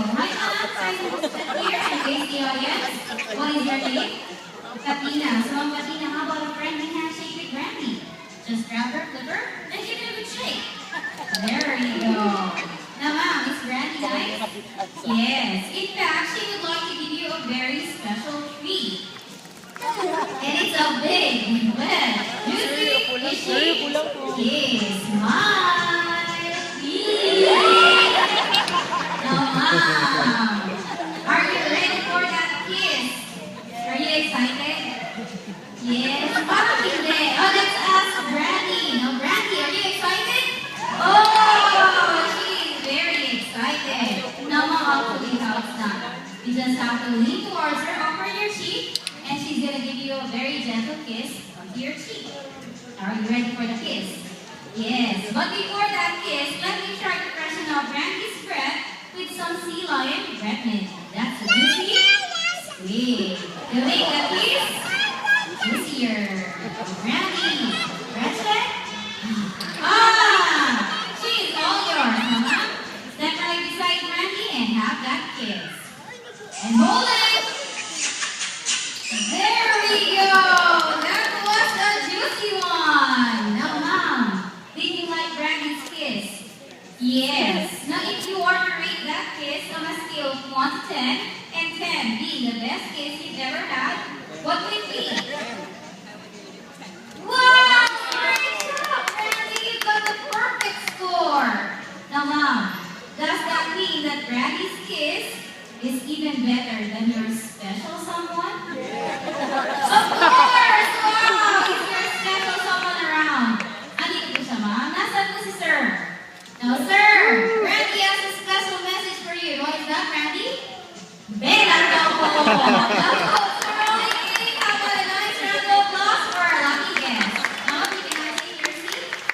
Hi, Mom. Hi, here and face the audience. What is your name? Katina. So, Mom Katina, how about a friendly handshake with Randy? Just grab her flipper and give it a good shake. There you go. Now, Mom, is Randy nice? Yes. In fact, she would like to give you a very special treat. And it's a big, wet, juicy, fishy. Yes, smile. Now, Mom, are you ready for that kiss? Are you excited? Yes. Parang hindi. Oh, let's ask Brandy. Now, Brandy, are you excited? Oh, she is very excited. Now, Mom, actually, how it's done. You just have to lean towards her, offer your cheek, and she's gonna give you a very gentle kiss onto your cheek. Are you ready for the kiss? Yes. But before that kiss, let me try to freshen up Brandy's breath with some sea lion breath mint. That's juicy. Sweet. To make the kiss juicier. Brandy, breath it. Ah! She is all yours, Mama. Step right beside Brandy and have that kiss. And hold it. There we go. That was the juicy one. Now, Mom, did you like Brandy's kiss? Yes. Now, if you were to rate that kiss on a scale of 1 to 10, and 10 being the best kiss you've ever had, what would it be? Wow! Great job, Brandy! You got the perfect score. Now, Mom, does that mean that Brandy's kiss is even better than your special someone? Of course! Wow! Is your special someone around? Andito po siya, Ma'am. Nasaan po si Sir? Now, Sir, Randy has a special message for you. What is that, Randy? Bella daw po!